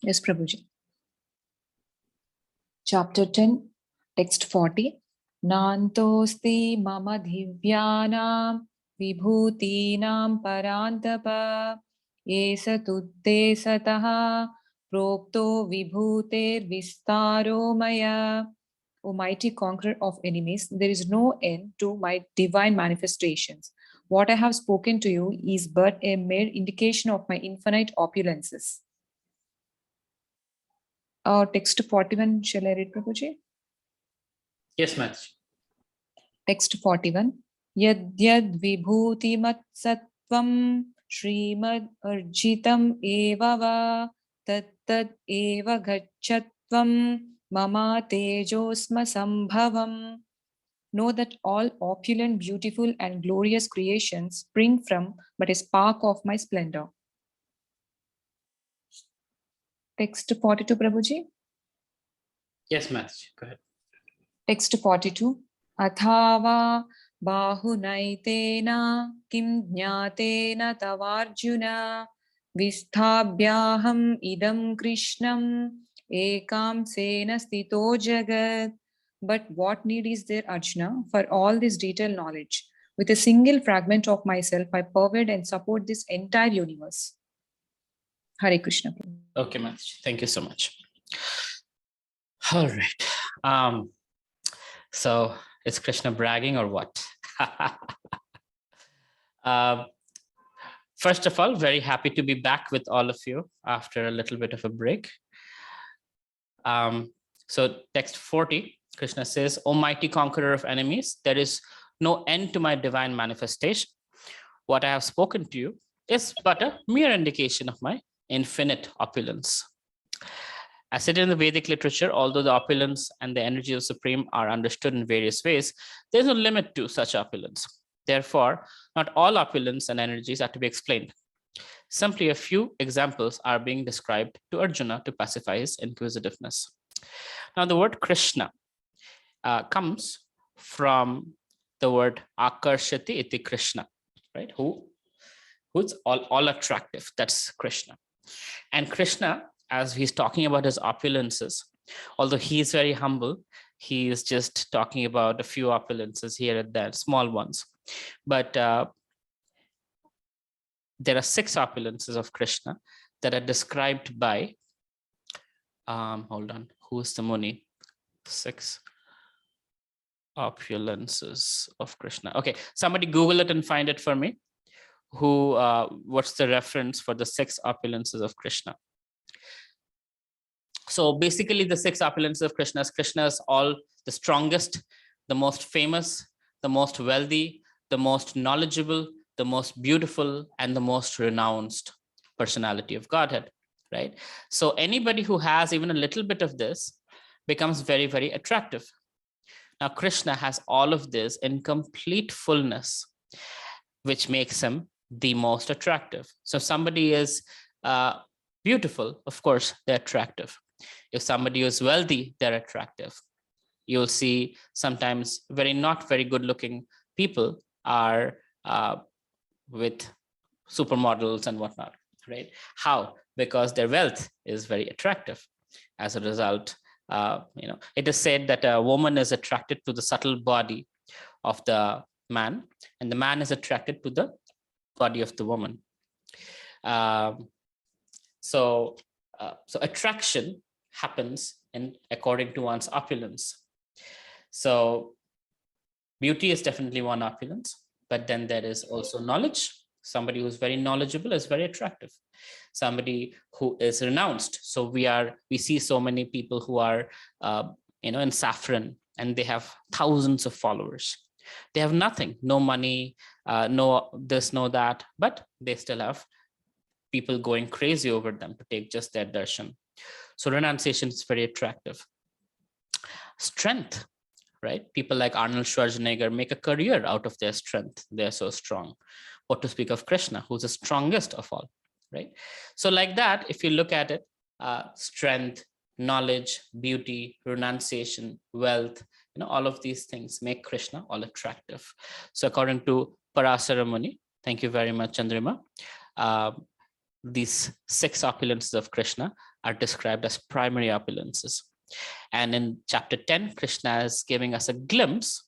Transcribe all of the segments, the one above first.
Yes, Prabhuji. Chapter 10, text 40. Nantosti mama divyanam vibhutinam parantapa esa tutte sataha propto vibhuter vistaro maya. O mighty conqueror of enemies, there is no end to my divine manifestations. What I have spoken to you is but a mere indication of my infinite opulences. Text 41, shall I read, Prabhuji? Yes, ma'am. Text 41. Yadyad vibhutimat sattvam Srimad arjitam eva va tat eva gachatvam mama tejosma sambhavam. Know that all opulent, beautiful, and glorious creations spring from but a spark of my splendor. Text 42, Prabhuji. Yes, ma'am. Go ahead. Text 42. Athava bahunaitena kim jnatena tavarjuna visthabhyaham idam krishnam ekam sena stito jagat. But what need is there, Arjuna, for all this detailed knowledge? With a single fragment of myself, I pervade and support this entire universe. Hare Krishna. Okay, ma'am. Thank you so much. All right. So is Krishna bragging or what? First of all, very happy to be back with all of you after a little bit of a break. So text 40, Krishna says, O mighty conqueror of enemies, there is no end to my divine manifestation. What I have spoken to you is but a mere indication of my infinite opulence. As stated in the Vedic literature, although the opulence and the energy of the Supreme are understood in various ways, there is no limit to such opulence. Therefore, not all opulence and energies are to be explained. Simply a few examples are being described to Arjuna to pacify his inquisitiveness. Now, the word Krishna comes from the word Akarshati iti Krishna, right? Who's all attractive. That's Krishna. And Krishna, as he's talking about his opulences, although he is very humble, he is just talking about a few opulences here and there, small ones. But there are 6 opulences of Krishna that are described by, hold on, who is the Muni? 6 opulences of Krishna. Okay, somebody Google it and find it for me. What's the reference for the 6 opulences of Krishna? So basically the 6 opulences of Krishna is all the strongest, the most famous, the most wealthy, the most knowledgeable, the most beautiful, and the most renounced personality of Godhead, right? So anybody who has even a little bit of this becomes very, very attractive. Now Krishna has all of this in complete fullness, which makes him the most attractive. So somebody is beautiful, of course, they're attractive. If somebody is wealthy, they're attractive. You'll see sometimes not very good looking people are with supermodels and whatnot, right? How? Because their wealth is very attractive. As a result, it is said that a woman is attracted to the subtle body of the man, and the man is attracted to the body of the woman. So attraction happens according to one's opulence. So beauty is definitely one opulence, but then there is also knowledge. Somebody who's very knowledgeable is very attractive. Somebody who is renounced. So we see so many people who are in saffron, and they have thousands of followers. They have nothing, no money, no this, no that, but they still have people going crazy over them to take just their darshan. So renunciation is very attractive. Strength, right? People like Arnold Schwarzenegger make a career out of their strength. They're so strong. What to speak of Krishna, who's the strongest of all, right? So like that, if you look at it, strength, knowledge, beauty, renunciation, wealth, all of these things make Krishna all attractive. So according to Parasara Muni, thank you very much, Chandrima, these 6 opulences of Krishna are described as primary opulences. And in chapter 10, Krishna is giving us a glimpse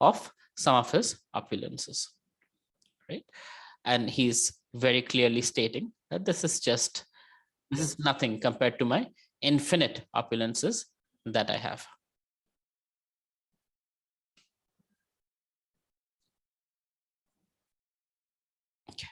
of some of his opulences, right? And he's very clearly stating that this is nothing compared to my infinite opulences that I have. Okay.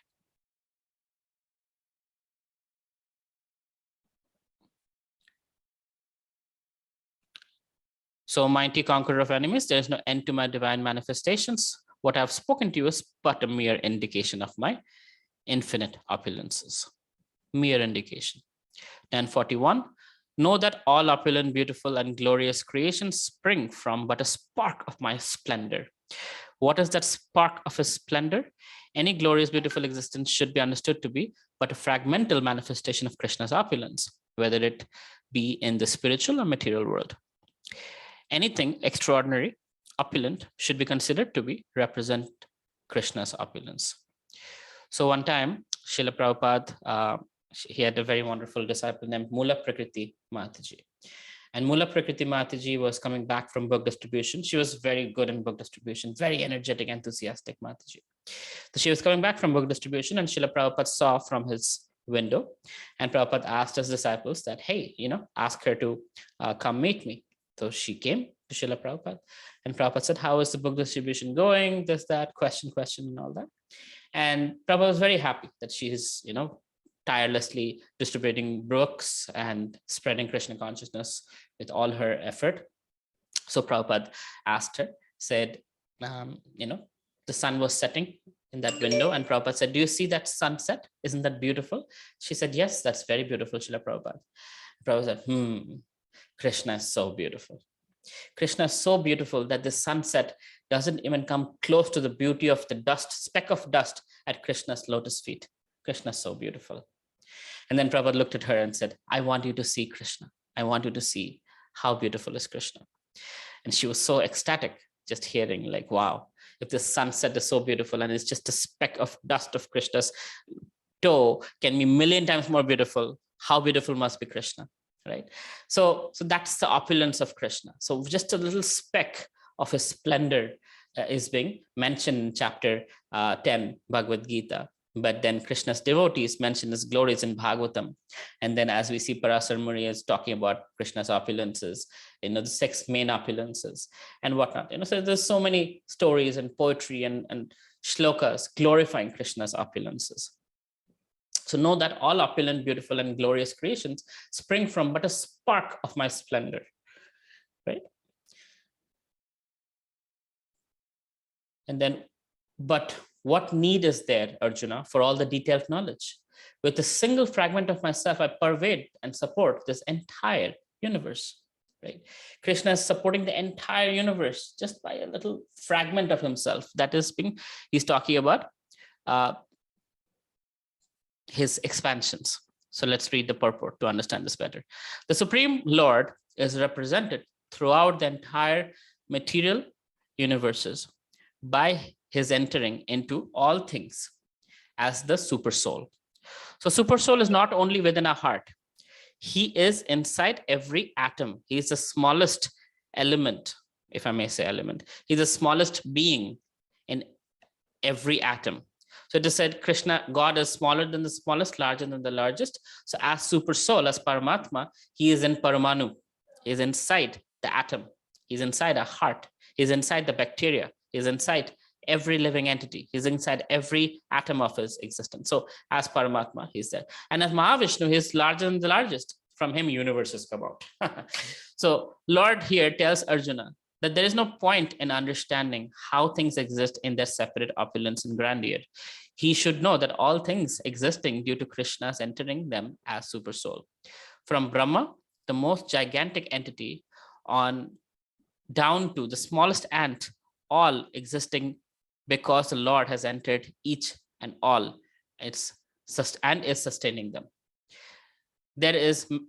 So, mighty conqueror of enemies, there is no end to my divine manifestations. What I've spoken to you is but a mere indication of my infinite opulences. Mere indication. 1041. Know that all opulent, beautiful, and glorious creations spring from but a spark of my splendor. What is that spark of his splendor? Any glorious, beautiful existence should be understood to be but a fragmental manifestation of Krishna's opulence, whether it be in the spiritual or material world. Anything extraordinary, opulent, should be considered to be represent Krishna's opulence. So one time, Srila Prabhupada, he had a very wonderful disciple named Mula Prakriti Mataji. And Mula Prakriti Mataji was coming back from book distribution. She was very good in book distribution, very energetic, enthusiastic Mataji. So she was coming back from book distribution, and Srila Prabhupada saw from his window, and Prabhupada asked his disciples that, hey, ask her to come meet me. So she came to Srila Prabhupada, and Prabhupada said, how is the book distribution going? This, that, question, and all that. And Prabhupada was very happy that she is, tirelessly distributing books and spreading Krishna consciousness with all her effort. So Prabhupada asked her, said, the sun was setting in that window, and Prabhupada said, do you see that sunset? Isn't that beautiful? She said, yes, that's very beautiful, Srila Prabhupada. Prabhupada said, Krishna is so beautiful. Krishna is so beautiful that the sunset doesn't even come close to the beauty of the speck of dust at Krishna's lotus feet. Krishna is so beautiful. And then Prabhupada looked at her and said, I want you to see Krishna. I want you to see how beautiful is Krishna. And she was so ecstatic just hearing, like, wow, if the sunset is so beautiful and it's just a speck of dust of Krishna's toe can be a million times more beautiful, how beautiful must be Krishna, right? So that's the opulence of Krishna. So just a little speck of his splendor is being mentioned in chapter 10, Bhagavad Gita. But then Krishna's devotees mention his glories in Bhagavatam. And then as we see, Parasar Muni is talking about Krishna's opulences, the 6 main opulences and whatnot. So there's so many stories and poetry and shlokas glorifying Krishna's opulences. So know that all opulent, beautiful, and glorious creations spring from but a spark of my splendor, right? And then, but what need is there, Arjuna, for all the detailed knowledge? With a single fragment of myself, I pervade and support this entire universe, right? Krishna is supporting the entire universe just by a little fragment of himself. That is he's talking about his expansions. So let's read the purport to understand this better. The Supreme Lord is represented throughout the entire material universes by his entering into all things as the super soul. So super soul is not only within our heart. He is inside every atom. He is the smallest element, if I may say element. He's the smallest being in every atom. So it is said Krishna, God is smaller than the smallest, larger than the largest. So as super soul, as Paramatma, he is in Paramanu. He is inside the atom. He's inside our heart. He's inside the bacteria. He's inside every living entity. He's inside every atom of his existence. So as Paramatma, he's there. And as Mahavishnu, he's larger than the largest. From him, universes come out. So Lord here tells Arjuna that there is no point in understanding how things exist in their separate opulence and grandeur. He should know that all things existing due to Krishna's entering them as super soul. From Brahma, the most gigantic entity, on down to the smallest ant, all existing because the Lord has entered each and all, and is sustaining them. There's a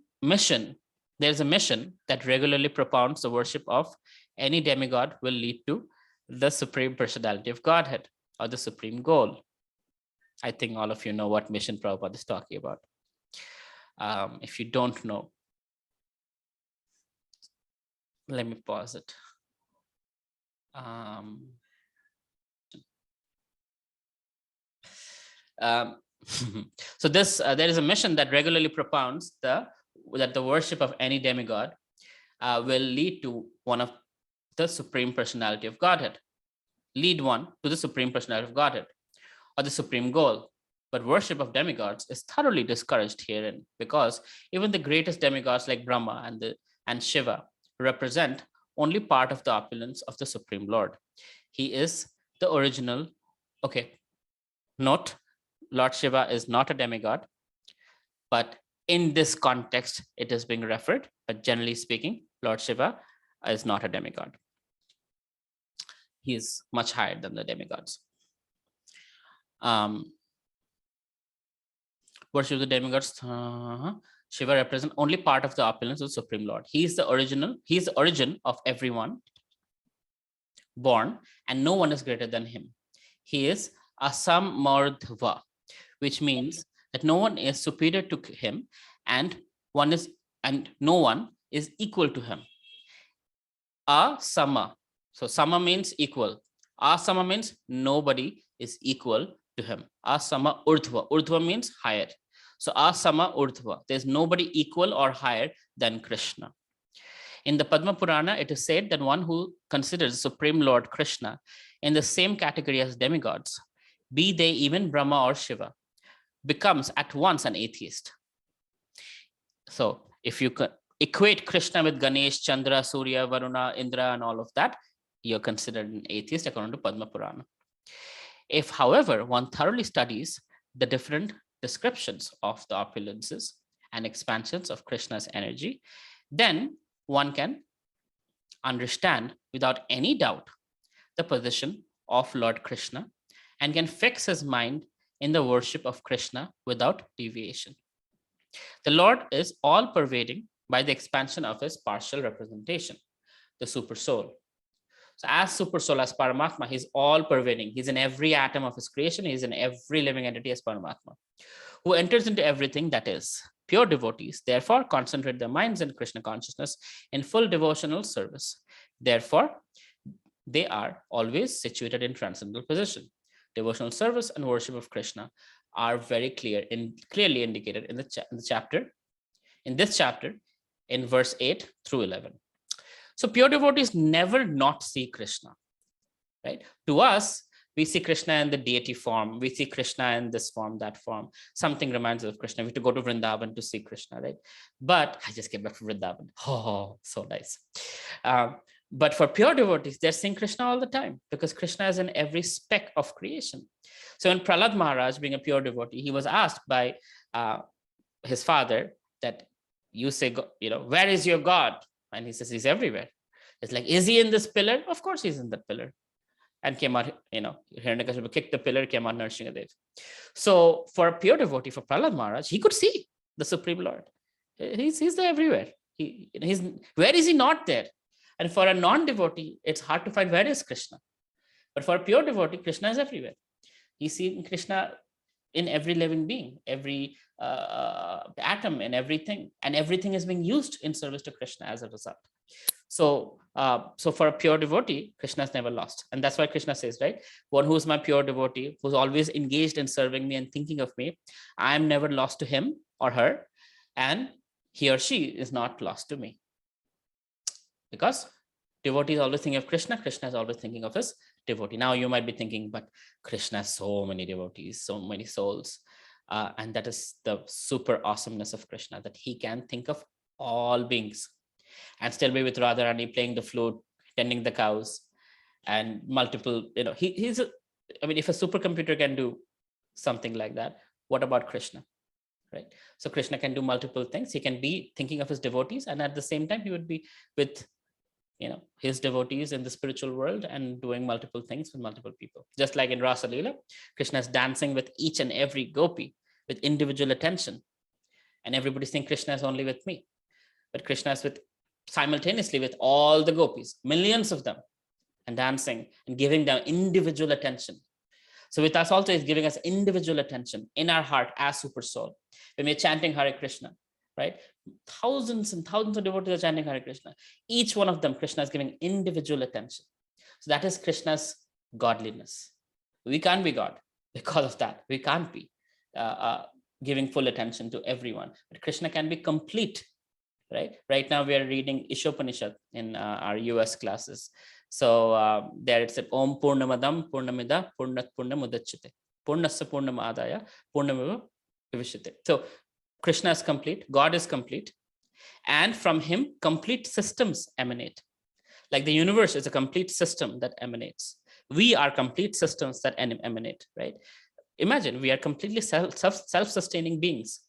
mission that regularly propounds the worship of any demigod will lead to the Supreme Personality of Godhead, or the supreme goal. I think all of you know what mission Prabhupada is talking about. If you don't know, let me pause it. So this there is a mission that regularly propounds that the worship of any demigod will lead to one of the Supreme Personality of Godhead, lead one to the Supreme Personality of Godhead, or the supreme goal. But worship of demigods is thoroughly discouraged herein, because even the greatest demigods like Brahma and Shiva represent only part of the opulence of the Supreme Lord. He is the original. Okay, note, Lord Shiva is not a demigod, but in this context, it is being referred. But generally speaking, Lord Shiva is not a demigod. He is much higher than the demigods. Worship of the demigods. Shiva represents only part of the opulence of the Supreme Lord. He is the original. He is the origin of everyone born, and no one is greater than him. He is asamardhva, which means that no one is superior to him, and no one is equal to him. Asama. So sama means equal. Asama means nobody is equal to him. Asama urdhva. Urdhva means higher. So asama urdhva. There's nobody equal or higher than Krishna. In the Padma Purana, it is said that one who considers Supreme Lord Krishna in the same category as demigods, be they even Brahma or Shiva, becomes at once an atheist. So if you equate Krishna with Ganesh, Chandra, Surya, Varuna, Indra, and all of that, you're considered an atheist according to Padma Purana. If, however, one thoroughly studies the different descriptions of the opulences and expansions of Krishna's energy, then one can understand without any doubt the position of Lord Krishna and can fix his mind in the worship of Krishna without deviation. The Lord is all-pervading by the expansion of his partial representation, the super soul. So as super soul, as Paramatma, he's all-pervading. He's in every atom of his creation. He's in every living entity as Paramatma, who enters into everything that is. Pure devotees, therefore, concentrate their minds in Krishna consciousness in full devotional service. Therefore, they are always situated in transcendental position. Devotional service and worship of Krishna are very clearly indicated in this chapter, in verse 8 through 11. So pure devotees never not see Krishna, right? To us, we see Krishna in the deity form. We see Krishna in this form, that form. Something reminds us of Krishna. We have to go to Vrindavan to see Krishna, right? But I just came back from Vrindavan. Oh, so nice. But for pure devotees, they're seeing Krishna all the time because Krishna is in every speck of creation. So when Prahlad Maharaj, being a pure devotee, he was asked by his father that you say, where is your God? And he says, he's everywhere. It's like, is he in this pillar? Of course he's in that pillar. And came out, Hiranyakashipu kicked the pillar, came out Narasimhadev. So for a pure devotee, for Prahlad Maharaj, he could see the Supreme Lord. He's there everywhere. Where is he not there? And for a non-devotee, it's hard to find where is Krishna. But for a pure devotee, Krishna is everywhere. You see Krishna in every living being, every atom, in everything. And everything is being used in service to Krishna as a result. So for a pure devotee, Krishna is never lost. And that's why Krishna says, right? One who is my pure devotee, who's always engaged in serving me and thinking of me, I am never lost to him or her. And he or she is not lost to me. Because devotee is always thinking of Krishna. Krishna is always thinking of his devotee. Now you might be thinking, but Krishna has so many devotees, so many souls. And that is the super awesomeness of Krishna, that he can think of all beings and still be with Radharani playing the flute, tending the cows, and multiple, if a supercomputer can do something like that, what about Krishna, right? So Krishna can do multiple things. He can be thinking of his devotees, and at the same time, he would be with, his devotees in the spiritual world and doing multiple things with multiple people. Just like in Rasa Leela, Krishna is dancing with each and every gopi with individual attention. And everybody's saying Krishna is only with me. But Krishna is simultaneously with all the gopis, millions of them, and dancing and giving them individual attention. So with us also, he's giving us individual attention in our heart as super soul. When we're chanting Hare Krishna, right? Thousands and thousands of devotees are chanting Hare Krishna. Each one of them, Krishna is giving individual attention. So that is Krishna's godliness. We can't be God because of that. We can't be giving full attention to everyone. But Krishna can be complete, right? Right now we are reading Ishopanishad in our US classes. So there it said, Om Purnamadam Purnamida Purnat Purnamudachite. Purnasya Purnamadaya Purnamiva Vivishite. So Krishna is complete, God is complete, and from him complete systems emanate. Like the universe is a complete system that emanates. We are complete systems that emanate, right? Imagine we are completely self-sustaining beings.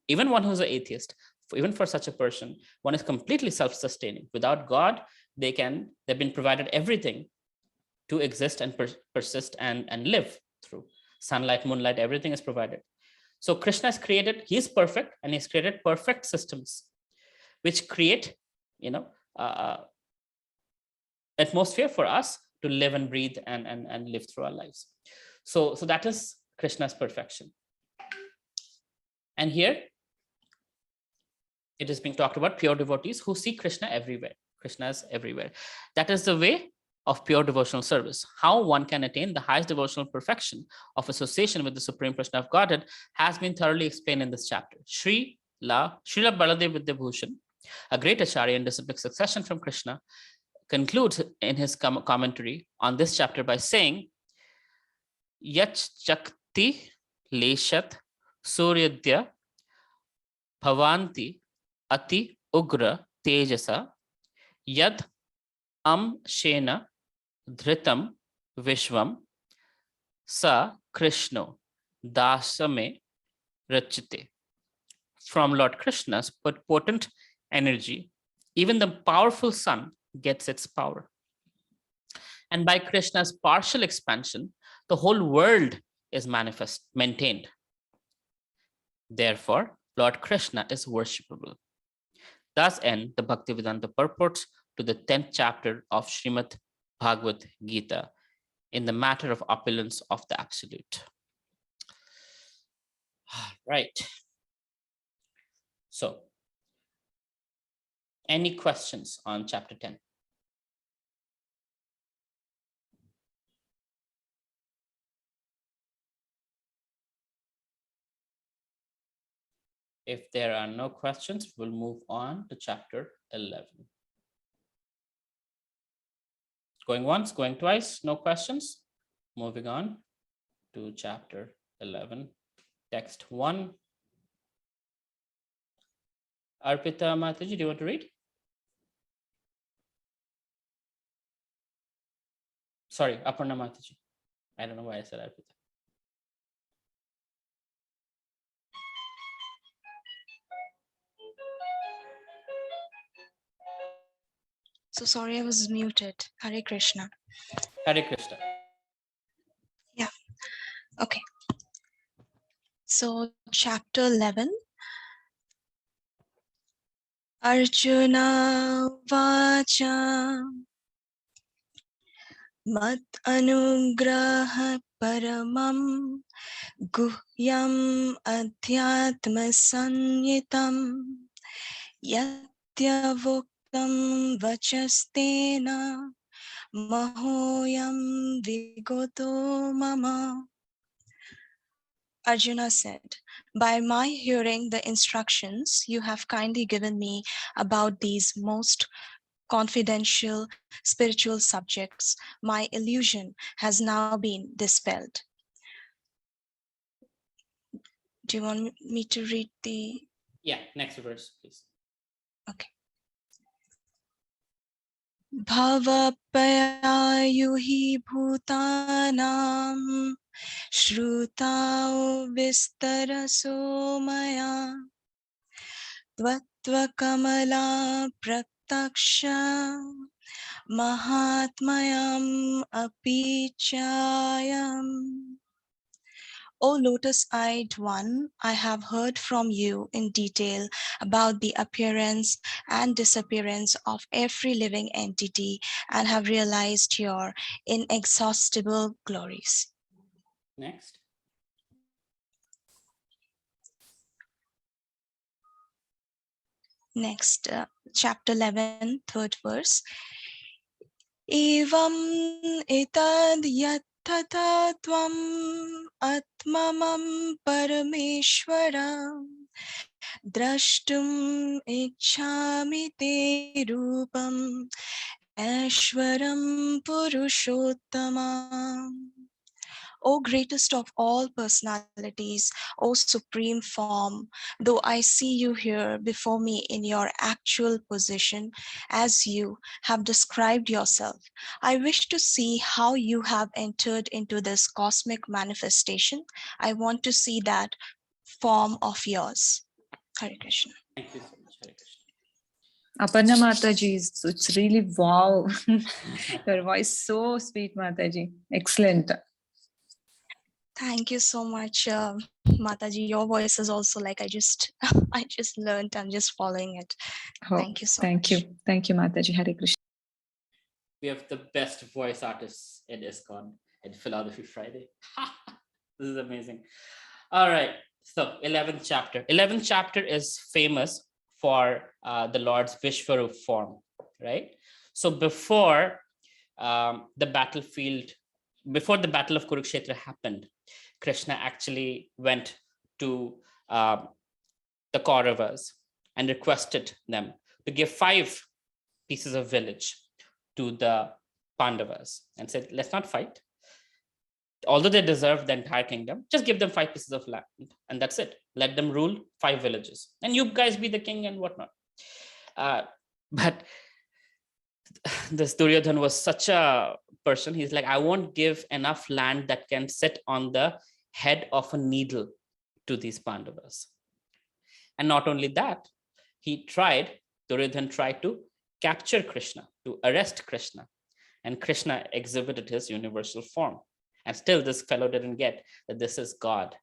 Even one who's an atheist, even for such a person, one is completely self-sustaining. Without God, they've been provided everything to exist and persist and live through. Sunlight, moonlight, everything is provided. So Krishna has created, he's perfect, and he's created perfect systems, which create, atmosphere for us to live and breathe and live through our lives. So that is Krishna's perfection. And here it is being talked about pure devotees who see Krishna everywhere. Krishna is everywhere. That is the way of pure devotional service. How one can attain the highest devotional perfection of association with the Supreme Krishna of Godhead has been thoroughly explained in this chapter. Srila Baladev Vidyabhushan, a great acharya in disciplic succession from Krishna, concludes in his commentary on this chapter by saying, Yach Chakti Leshat Suryadya Bhavanti Ati Ugra Tejasa Yad Shena Dhritam Vishwam Sa Krishno Dasame Rachite. From Lord Krishna's potent energy, even the powerful sun gets its power. And by Krishna's partial expansion, the whole world is maintained. Therefore, Lord Krishna is worshipable. Thus end the Bhaktivedanta purports to the 10th chapter of Srimad Bhagavad Gita in the matter of opulence of the absolute. Right. So, any questions on chapter 10? If there are no questions, we'll move on to chapter 11. Going once, going twice, no questions. Moving on to chapter 11, text 1. Arpita Mataji, do you want to read? Sorry, Aparna Mataji. I don't know why I said Arpita. So sorry, I was muted. Hare Krishna. Hare Krishna. Yeah. Okay. So chapter 11. Arjuna Vacha Mat Anugraha Paramam Guhyam Adhyatma Sanyitam Yatyavoktam Vachastena Mahoyam Vigoto Mama. Arjuna said, by my hearing the instructions you have kindly given me about these most confidential spiritual subjects, my illusion has now been dispelled. Do you want me to read the... Yeah, next verse, please. Okay. Bhavapayayuhi bhutanam Shrutao vistaraso maya Tvatvakamala praktaksha Mahatmayam apichayam. O lotus-eyed one, I have heard from you in detail about the appearance and disappearance of every living entity and have realized your inexhaustible glories. Next. Next, chapter 11, third verse. Evam etad yattata tvam atmamam parameshwaram drashtum ichhami te rupam Aishwaram Purushottama. O greatest of all personalities, O supreme form, though I see you here before me in your actual position as you have described yourself, I wish to see how you have entered into this cosmic manifestation. I want to see that form of yours. Hare Krishna. Thank you so much, Hare Krishna. Aparna Mataji, it's really wow. Your voice so sweet, Mataji. Excellent. Thank you so much, Mataji. Your voice is also like I just learned. I'm just following it. Oh, Thank you so thank much. you. Thank you, Mataji. Hare Krishna. We have the best voice artists in ISKCON and Philosophy Friday. This is amazing. All right. So 11th chapter. 11th chapter is famous for the Lord's Vishwarup form, right? So before the battlefield, before the battle of Kurukshetra happened, Krishna actually went to the Kauravas and requested them to give 5 pieces of village to the Pandavas and said, let's not fight. Although they deserve the entire kingdom, just give them 5 pieces of land and that's it. Let them rule 5 villages and you guys be the king and whatnot. But this Duryodhan was such a person. He's like, I won't give enough land that can sit on the head of a needle to these Pandavas. And not only that, Duryodhan tried to capture Krishna, to arrest Krishna. And Krishna exhibited his universal form. And still this fellow didn't get that this is God,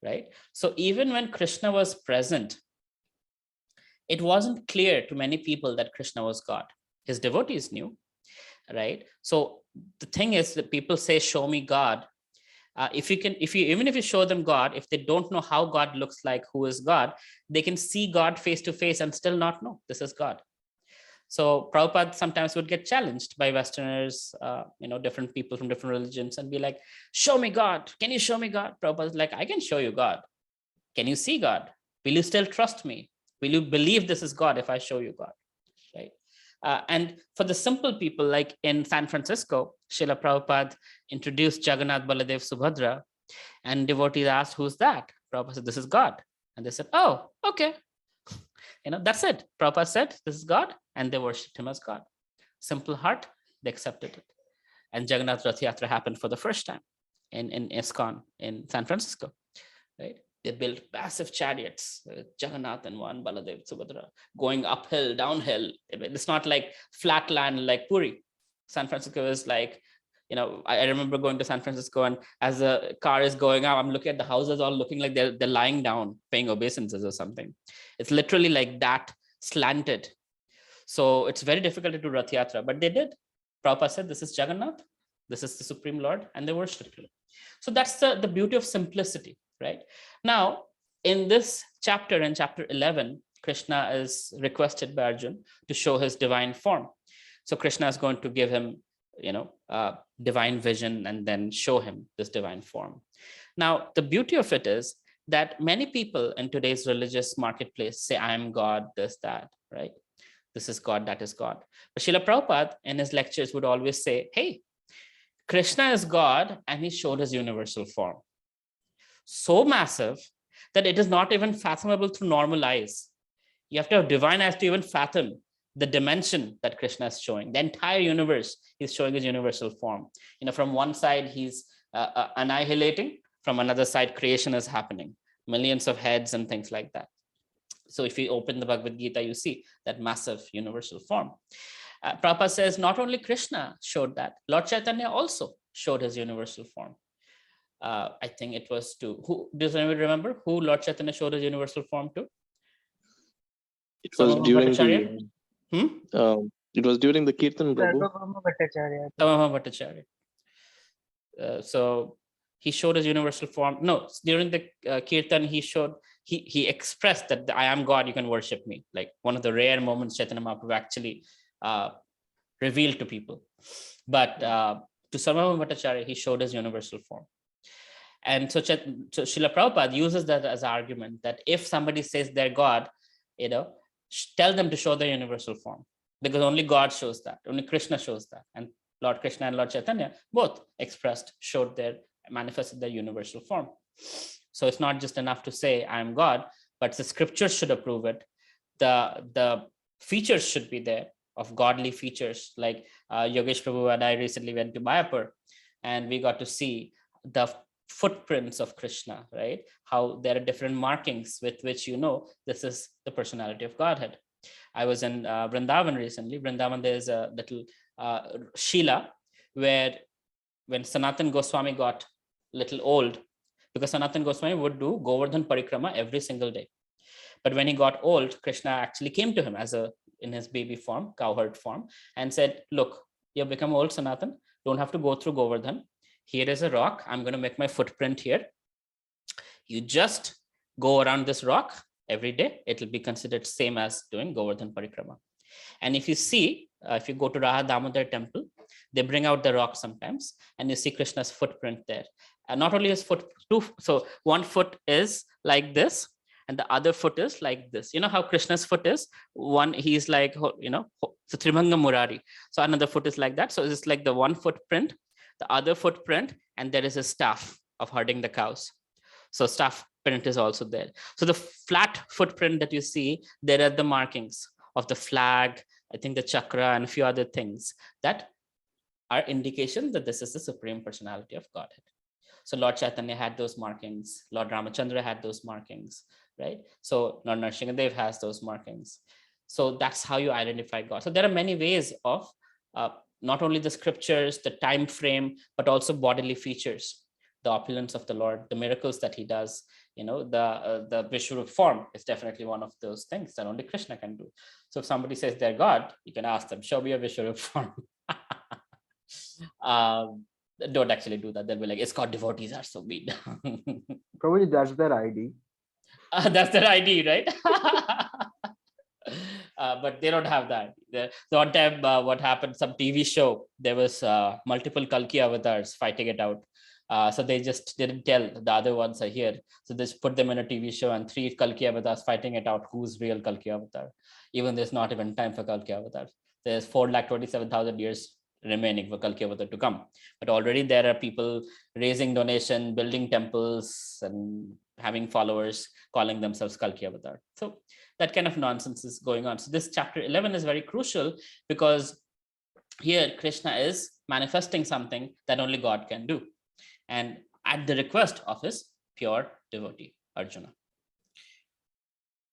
right? So even when Krishna was present, it wasn't clear to many people that Krishna was God. His devotees knew, right? So the thing is that people say, show me God. Even if you show them God, if they don't know how God looks like, who is God, they can see God face to face and still not know this is God. So Prabhupada sometimes would get challenged by Westerners, different people from different religions and be like, show me God. Can you show me God? Prabhupada's like, I can show you God. Can you see God? Will you still trust me? Will you believe this is God if I show you God? Right? And for the simple people, like in San Francisco, Srila Prabhupada introduced Jagannath, Baladev, Subhadra, and devotees asked, who's that? Prabhupada said, this is God. And they said, oh, okay. That's it. Prabhupada said, this is God, and they worshipped him as God. Simple heart, they accepted it. And Jagannath Rath Yatra happened for the first time in ISKCON in San Francisco, right? They built massive chariots, Jagannath and one, Baladev, Subhadra, going uphill, downhill. It's not like flat land like Puri. San Francisco is like, I remember going to San Francisco and as the car is going up, I'm looking at the houses all looking like they're lying down, paying obeisances or something. It's literally like that, slanted. So it's very difficult to do Rath Yatra, but they did. Prabhupada said, this is Jagannath, this is the Supreme Lord, and they worshipped him. So that's the beauty of simplicity, right? Now, in this chapter, in chapter 11, Krishna is requested by Arjuna to show his divine form. So Krishna is going to give him, divine vision and then show him this divine form. Now, the beauty of it is that many people in today's religious marketplace say, I am God, this, that, right? This is God, that is God. But Srila Prabhupada in his lectures would always say, hey, Krishna is God and he showed his universal form. So massive that it is not even fathomable through normal eyes. You have to have divine eyes to even fathom the dimension that Krishna is showing. The entire universe, he's showing his universal form. From one side, he's annihilating. From another side, creation is happening. Millions of heads and things like that. So if you open the Bhagavad Gita, you see that massive universal form. Prabhupada says not only Krishna showed that, Lord Chaitanya also showed his universal form. I think it was to, who does anyone remember who Lord Chaitanya showed his universal form to? It was during it was during the Kirtan Prabhu. Sarvabhauma Bhattacharya. So he showed his universal form. No, during the Kirtan, he showed he expressed that I am God, you can worship me. Like one of the rare moments Chaitanya Mahaprabhu actually revealed to people. But to Sarvabhauma Bhattacharya, he showed his universal form. And so Srila Prabhupada uses that as an argument that if somebody says they're God, tell them to show their universal form, because only God shows that, only Krishna shows that. And Lord Krishna and Lord Chaitanya both manifested their universal form. So it's not just enough to say I am God, but the scriptures should approve it. The features should be there of godly features. Like Yogesh Prabhu and I recently went to Mayapur, and we got to see the footprints of Krishna, right? How there are different markings with which this is the personality of Godhead. I was in Vrindavan recently. Vrindavan, there's a little Shila where when Sanatan Goswami got little old, because Sanatan Goswami would do Govardhan Parikrama every single day. But when he got old, Krishna actually came to him in his baby form, cowherd form, and said, look, you've become old, Sanatan, don't have to go through Govardhan. Here is a rock. I'm going to make my footprint here. You just go around this rock every day. It will be considered same as doing Govardhan Parikrama. And if you see, if you go to Radha Damodar temple, they bring out the rock sometimes, and you see Krishna's footprint there. And not only his foot, so one foot is like this, and the other foot is like this. You know how Krishna's foot is? One, he's like, so Trimanga Murari. So another foot is like that. So it's like the one footprint, the other footprint, and there is a staff of herding the cows. So staff print is also there. So the flat footprint that you see, there are the markings of the flag, I think the chakra, and a few other things that are indications that this is the Supreme Personality of Godhead. So Lord Chaitanya had those markings. Lord Ramachandra had those markings, right? So Lord Nrsimhadev has those markings. So that's how you identify God. So there are many ways of not only the scriptures, the time frame, but also bodily features, the opulence of the Lord, the miracles that he does. The Vishwarup form is definitely one of those things that only Krishna can do. So if somebody says they're God, you can ask them, show me a Vishwarup form. Don't actually do that. They'll be like, it's called devotees are so mean. Probably that's their ID. That's their ID, right? But they don't have that. The one time, what happened, some TV show, there was multiple Kalki avatars fighting it out. So they just didn't tell the other ones are here. So they just put them in a TV show, and 3 Kalki avatars fighting it out. Who's real Kalki avatar? Even there's not even time for Kalki avatar. There's 4,27,000 years remaining for Kalki avatar to come. But already there are people raising donation, building temples, and having followers calling themselves Kalki avatar. So that kind of nonsense is going on. So this chapter 11 is very crucial, because here Krishna is manifesting something that only God can do, and at the request of his pure devotee, Arjuna.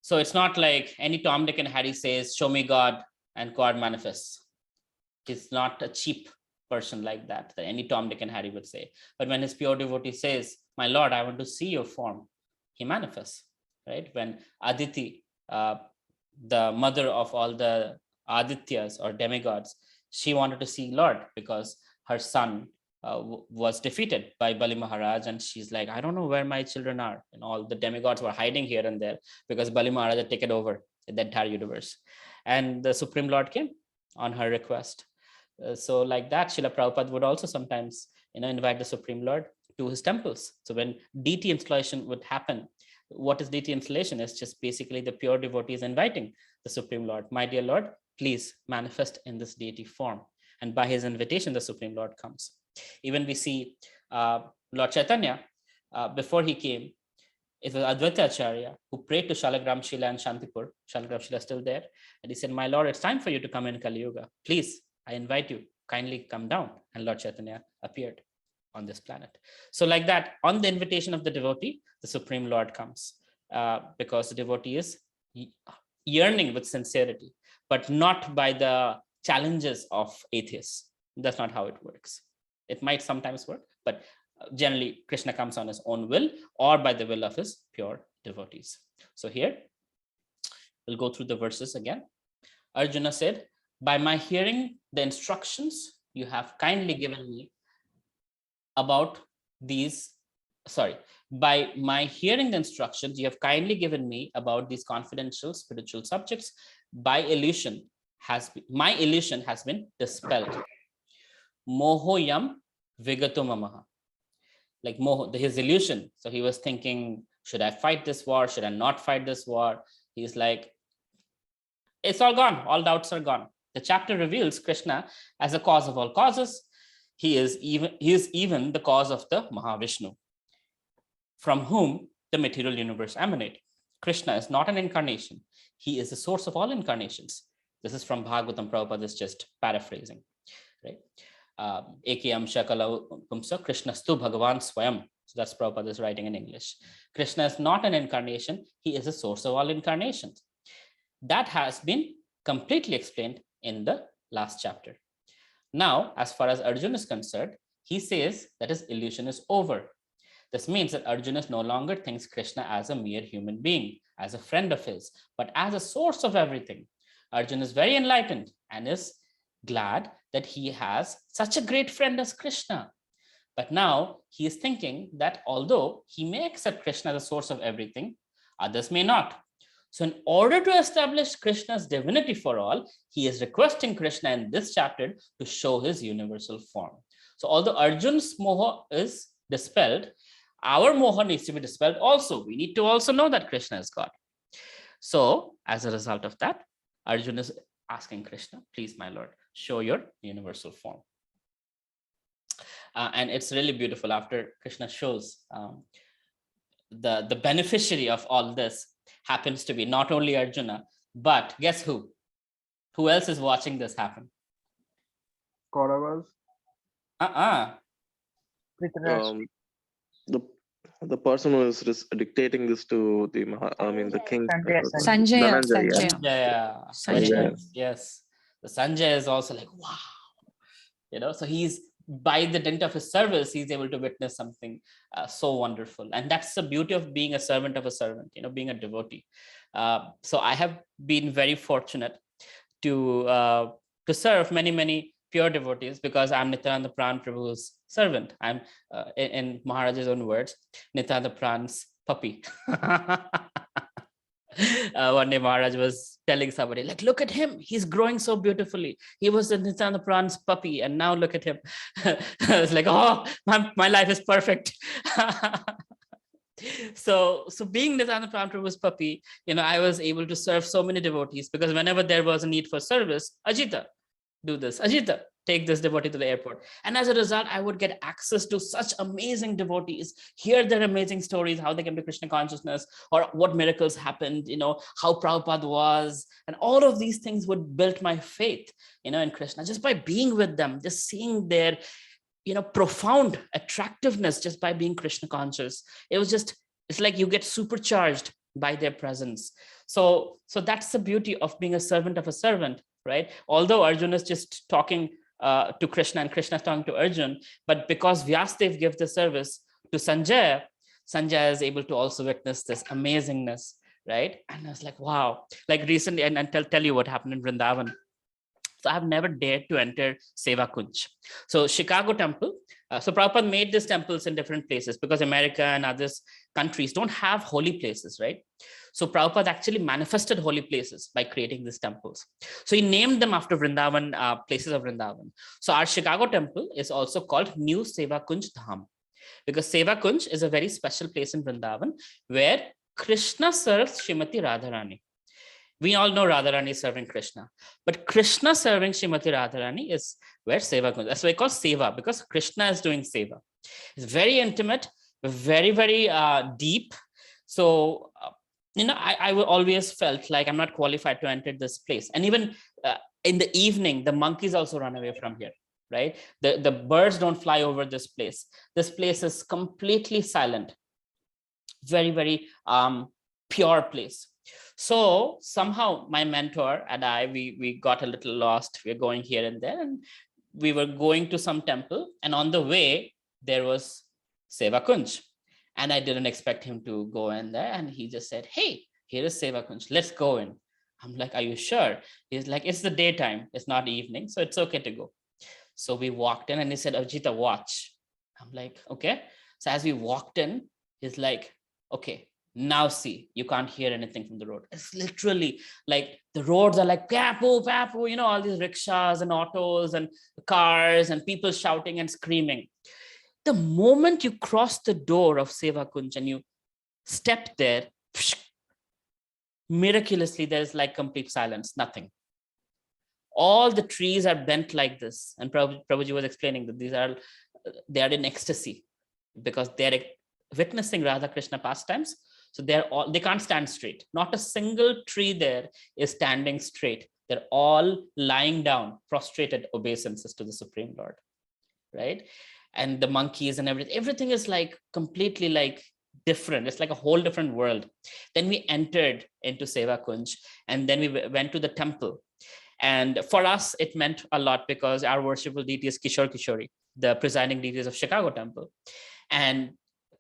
So it's not like any Tom, Dick, and Harry says, show me God, and God manifests. He's not a cheap person like that any Tom, Dick, and Harry would say. But when his pure devotee says, my Lord, I want to see your form, he manifests, right? When Aditi, the mother of all the Adityas or demigods, she wanted to see Lord because her son was defeated by Bali Maharaj, and she's like, I don't know where my children are. And all the demigods were hiding here and there because Bali Maharaj had taken over the entire universe. And the Supreme Lord came on her request. So like that, Srila Prabhupada would also sometimes invite the Supreme Lord to his temples. So when deity installation would happen, what is deity installation? It's just basically the pure devotees inviting the Supreme Lord, my dear Lord, please manifest in this deity form. And by his invitation, the Supreme Lord comes. Even we see Lord Chaitanya, before he came, it was Advaita Acharya who prayed to Shalagram Shila and Shantipur. Shalagram Shila is still there. And he said, my Lord, it's time for you to come in Kali Yuga. Please, I invite you, kindly come down. And Lord Chaitanya appeared on this planet. So like that, on the invitation of the devotee, the Supreme Lord comes, because the devotee is yearning with sincerity, but not by the challenges of atheists. That's not how it works. It might sometimes work, but generally Krishna comes on his own will or by the will of his pure devotees. So here, we'll go through the verses again. Arjuna said, by my hearing the instructions you have kindly given me about these sorry, by my hearing the instructions you have kindly given me about these confidential spiritual subjects, my illusion has been dispelled. Mohoyam vigato mamaha. Like moho, his illusion. So he was thinking, should I fight this war? Should I not fight this war? He's like, it's all gone. All doubts are gone. The chapter reveals Krishna as a cause of all causes. He is even the cause of the Mahavishnu, from whom the material universe emanates. Krishna is not an incarnation. He is the source of all incarnations. This is from Bhagavatam. Prabhupada is just paraphrasing, right? Ekayam Shakala Pumsa Krishnastu Bhagavan Swayam. So that's Prabhupada is writing in English. Krishna is not an incarnation. He is the source of all incarnations. That has been completely explained in the last chapter. Now, as far as Arjuna is concerned, he says that his illusion is over. This means that Arjuna no longer thinks Krishna as a mere human being, as a friend of his, but as a source of everything. Arjuna is very enlightened and is glad that he has such a great friend as Krishna. But now he is thinking that although he may accept Krishna as a source of everything, others may not. So in order to establish Krishna's divinity for all, he is requesting Krishna in this chapter to show his universal form. So although Arjuna's moha is dispelled, our moha needs to be dispelled also. We need to also know that Krishna is God. So as a result of that, Arjuna is asking Krishna, please, my Lord, show your universal form. And it's really beautiful after Krishna shows the beneficiary of all this happens to be not only Arjuna, but guess who? Who else is watching this happen? Kauravas. The person who is dictating this to the the king. Sanjaya. Sanjaya. Yes. The Sanjaya is also like, wow. So he's, by the dint of his service, he's able to witness something so wonderful. And that's the beauty of being a servant of a servant, being a devotee. So I have been very fortunate to serve many, many pure devotees, because I'm Nityananda Pran Prabhu's servant. I'm, in Maharaj's own words, Nityananda Pran's puppy. One day Maharaj was telling somebody, like, look at him, he's growing so beautifully. He was the Nityananda Pran's puppy, and now look at him. I was like, oh, my life is perfect. So being Nityananda Pran Prabhu's puppy, I was able to serve so many devotees, because whenever there was a need for service, Ajita, do this. Ajita, take this devotee to the airport. And as a result, I would get access to such amazing devotees, hear their amazing stories, how they came to Krishna consciousness, or what miracles happened, how Prabhupada was. And all of these things would build my faith, in Krishna, just by being with them, just seeing their, profound attractiveness just by being Krishna conscious. It's like you get supercharged by their presence. So that's the beauty of being a servant of a servant, right? Although Arjuna is just talking to Krishna and Krishna is talking to Arjuna, but because Vyasadeva gives the service to Sanjaya, Sanjaya is able to also witness this amazingness, right? And I was like, wow. Like recently, and I'll tell you what happened in Vrindavan. So I've never dared to enter Seva Kunj. So Chicago temple. So Prabhupada made these temples in different places because America and other countries don't have holy places, right? So Prabhupada actually manifested holy places by creating these temples. So he named them after Vrindavan, places of Vrindavan. So our Chicago temple is also called New Seva Kunj Dham, because Seva Kunj is a very special place in Vrindavan where Krishna serves Srimati Radharani. We all know Radharani serving Krishna, but Krishna serving Srimati Radharani is where Seva Kunj. That's why we call Seva, because Krishna is doing Seva. It's very intimate, very, very deep. So, I always felt like I'm not qualified to enter this place. And even in the evening, the monkeys also run away from here, right? The birds don't fly over this place. This place is completely silent. Very, very pure place. So somehow my mentor and I, we got a little lost. We're going here and there, and we were going to some temple, and on the way there was Seva Kunj, and I didn't expect him to go in there, and he just said, hey, here is Seva Kunj, let's go in. I'm like, are you sure? He's like, it's the daytime, it's not evening, so it's okay to go. So we walked in, and he said, Ajita, watch. I'm like, okay. So as we walked in, He's like, okay, now see, you can't hear anything from the road. It's literally like the roads are like papu, papu, you know, all these rickshaws and autos and cars and people shouting and screaming. The moment you cross the door of Seva Kunj and you step there, miraculously, there's like complete silence, nothing. All the trees are bent like this. And Prabhuji was explaining that they are in ecstasy because they're witnessing Radha Krishna pastimes. So they can't stand straight. Not a single tree there is standing straight. They're all lying down, prostrated obeisances to the Supreme Lord, right? And the monkeys and everything is like completely like different. It's like a whole different world. Then we entered into Seva Kunj, and then we went to the temple. And for us, it meant a lot because our worshipful deity is Kishore Kishori, the presiding deities of Chicago temple. And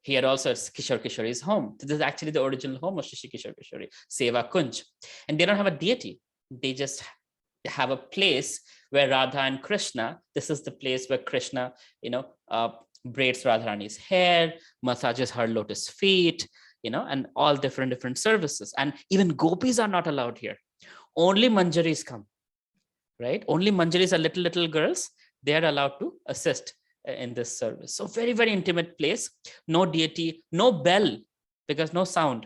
here also it's Kishore Kishori's home. This is actually the original home of Shishi Kishore Kishori, Seva Kunj. And they don't have a deity. They just have a place where Radha and Krishna, this is the place where Krishna, braids Radharani's hair, massages her lotus feet, and all different services. And even gopis are not allowed here. Only manjaris come, right? Only manjaris are little girls. They are allowed to assist in this service. So very, very intimate place, no deity, no bell, because no sound.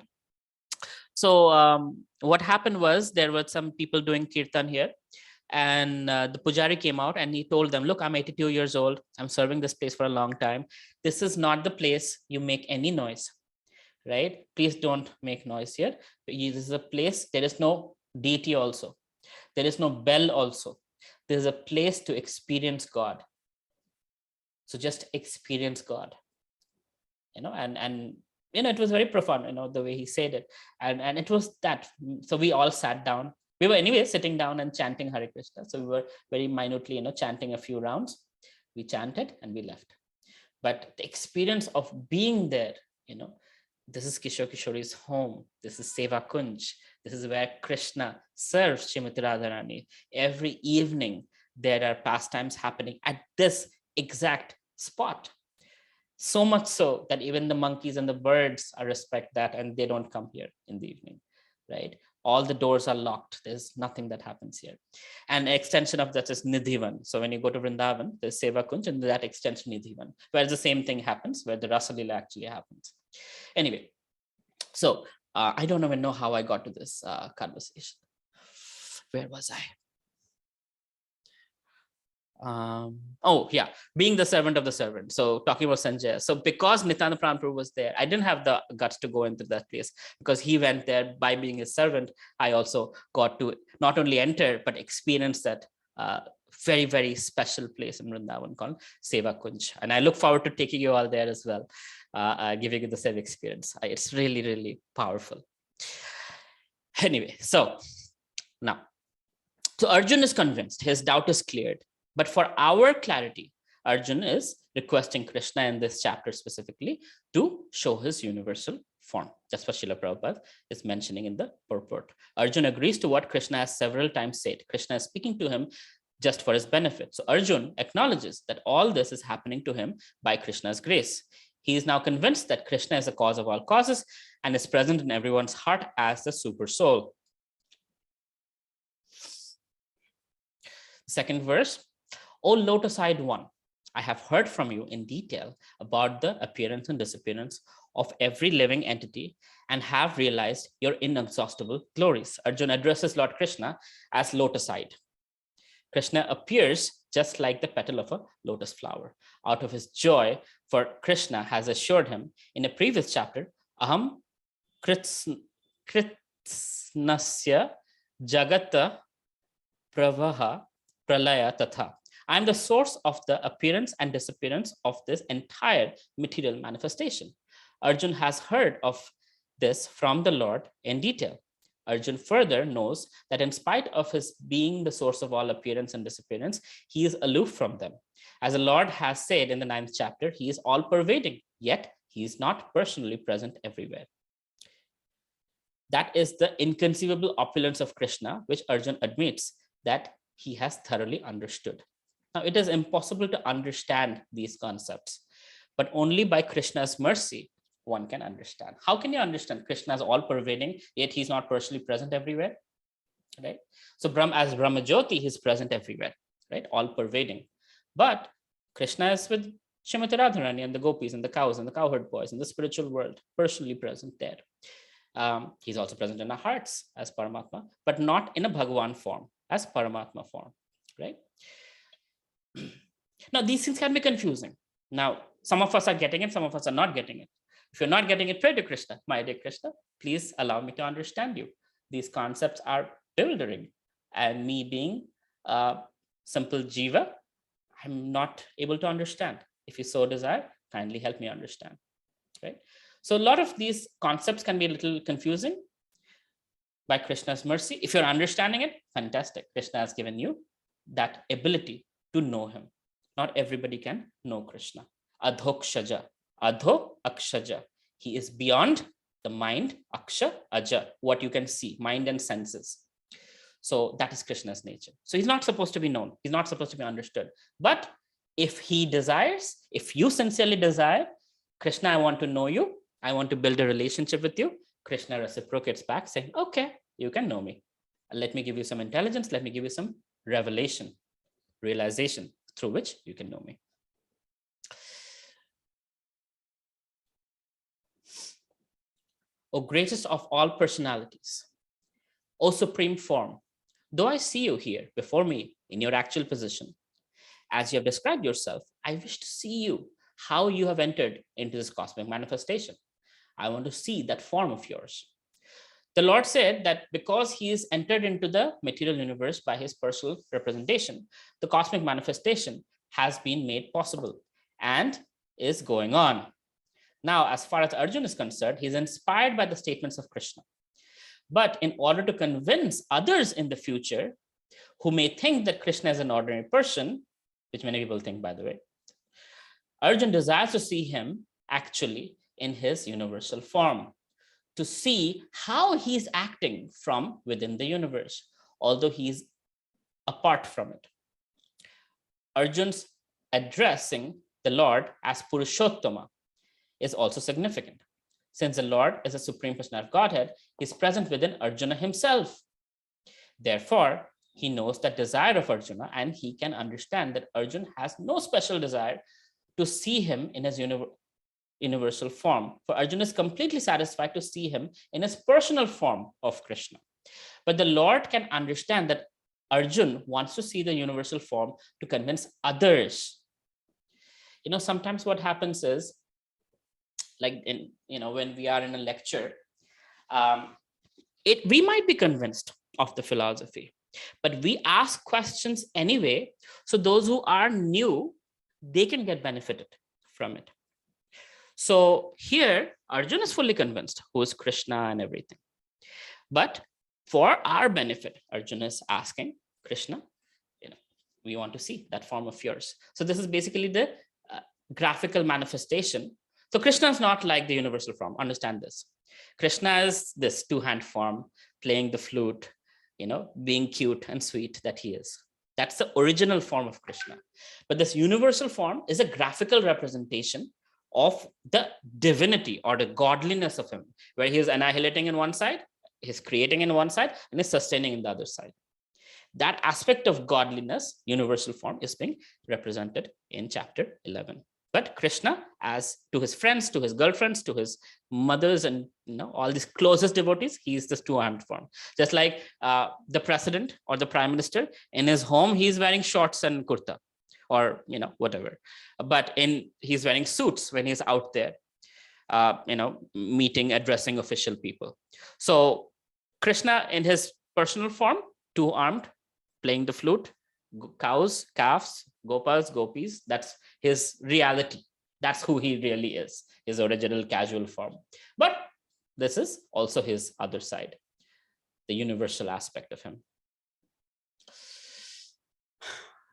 So what happened was there were some people doing kirtan here, and the pujari came out and he told them, look, I'm 82 years old. I'm serving this place for a long time. This is not the place you make any noise, right? Please don't make noise here. This is a place, there is no deity also. There is no bell also. There's a place to experience God. So just experience God, and it was very profound, the way he said it. And it was that. So we all sat down. We were anyway sitting down and chanting Hare Krishna. So we were very minutely, chanting a few rounds. We chanted and we left. But the experience of being there, this is Kishore Kishori's home. This is Seva Kunj. This is where Krishna serves Srimati Radharani. Every evening, there are pastimes happening at this exact spot. So much so that even the monkeys and the birds respect that, and they don't come here in the evening, right? All the doors are locked. There's nothing that happens here. And an extension of that is Nidhivan. So when you go to Vrindavan, there's Seva Kunj, and that extension Nidhivan, where the same thing happens, where the Rasa Leela actually happens. Anyway, so I don't even know how I got to this conversation. Where was I? Being the servant of the servant. So talking about Sanjay. So because Nityananda Prabhu was there, I didn't have the guts to go into that place because he went there. By being his servant, I also got to not only enter but experience that very, very special place in Vrindavan called Seva Kunj. And I look forward to taking you all there as well, giving you the same experience. It's really, really powerful. Anyway, so Arjun is convinced, his doubt is cleared. But for our clarity, Arjun is requesting Krishna in this chapter specifically to show his universal form. That's what Srila Prabhupada is mentioning in the purport. Arjun agrees to what Krishna has several times said. Krishna is speaking to him just for his benefit. So Arjun acknowledges that all this is happening to him by Krishna's grace. He is now convinced that Krishna is the cause of all causes and is present in everyone's heart as the super soul. Second verse. O lotus-eyed one, I have heard from you in detail about the appearance and disappearance of every living entity and have realized your inexhaustible glories. Arjuna addresses Lord Krishna as lotus-eyed. Krishna appears just like the petal of a lotus flower. Out of his joy, for Krishna has assured him in a previous chapter, Aham Kritsnasya Jagata Pravaha Pralaya Tatha. I am the source of the appearance and disappearance of this entire material manifestation. Arjun has heard of this from the Lord in detail. Arjun further knows that in spite of his being the source of all appearance and disappearance, he is aloof from them. As the Lord has said in the 9th chapter, he is all pervading, yet he is not personally present everywhere. That is the inconceivable opulence of Krishna, which Arjun admits that he has thoroughly understood. Now, it is impossible to understand these concepts, but only by Krishna's mercy one can understand. How can you understand Krishna is all pervading, yet he's not personally present everywhere, right? So as Brahmajyoti, he's present everywhere, right? All pervading. But Krishna is with Srimati Radharani and the gopis and the cows and the cowherd boys in the spiritual world, personally present there. He's also present in our hearts as Paramatma, but not in a Bhagavan form, as Paramatma form, right? Now, these things can be confusing. Now, some of us are getting it, some of us are not getting it. If you're not getting it, pray to Krishna. My dear Krishna, please allow me to understand you. These concepts are bewildering. And me being a simple jiva, I'm not able to understand. If you so desire, kindly help me understand, right? So a lot of these concepts can be a little confusing. By Krishna's mercy, if you're understanding it, fantastic. Krishna has given you that ability to know him. Not everybody can know Krishna. Adhokshaja, adho akshaja. He is beyond the mind, aksha, aja, what you can see, mind and senses. So that is Krishna's nature. So he's not supposed to be known. He's not supposed to be understood. But if he desires, if you sincerely desire, Krishna, I want to know you. I want to build a relationship with you. Krishna reciprocates back saying, okay, you can know me. Let me give you some intelligence. Let me give you some revelation, realization through which you can know me. O greatest of all personalities, O supreme form, though I see you here before me in your actual position, as you have described yourself, I wish to see you, how you have entered into this cosmic manifestation. I want to see that form of yours. The Lord said that because he is entered into the material universe by his personal representation, the cosmic manifestation has been made possible and is going on. Now, as far as Arjuna is concerned, he's inspired by the statements of Krishna. But in order to convince others in the future who may think that Krishna is an ordinary person, which many people think, by the way, Arjuna desires to see him actually in his universal form, to see how he's acting from within the universe, although he's apart from it. Arjuna's addressing the Lord as Purushottama is also significant. Since the Lord is a supreme personality of Godhead, he's present within Arjuna himself. Therefore, he knows the desire of Arjuna, and he can understand that Arjuna has no special desire to see him in his universal form. For Arjuna is completely satisfied to see him in his personal form of Krishna. But the Lord can understand that Arjuna wants to see the universal form to convince others. Sometimes what happens is, like when we are in a lecture, we might be convinced of the philosophy, but we ask questions anyway, so those who are new, they can get benefited from it. So here, Arjuna is fully convinced who is Krishna and everything. But for our benefit, Arjuna is asking Krishna, we want to see that form of yours. So this is basically the graphical manifestation. So Krishna is not like the universal form. Understand this. Krishna is this two-hand form, playing the flute, being cute and sweet that he is. That's the original form of Krishna. But this universal form is a graphical representation of the divinity or the godliness of him, where he is annihilating in one side, he's creating in one side, and is sustaining in the other side. That aspect of godliness, universal form, is being represented in chapter 11. But Krishna, as to his friends, to his girlfriends, to his mothers, and all these closest devotees, he is this two-hand form. Just like the president or the prime minister, in his home, he's wearing shorts and kurta, or whatever. But he's wearing suits when he's out there, meeting, addressing official people. So Krishna in his personal form, two-armed, playing the flute, cows, calves, gopas, gopis, that's his reality. That's who he really is, his original casual form. But this is also his other side, the universal aspect of him.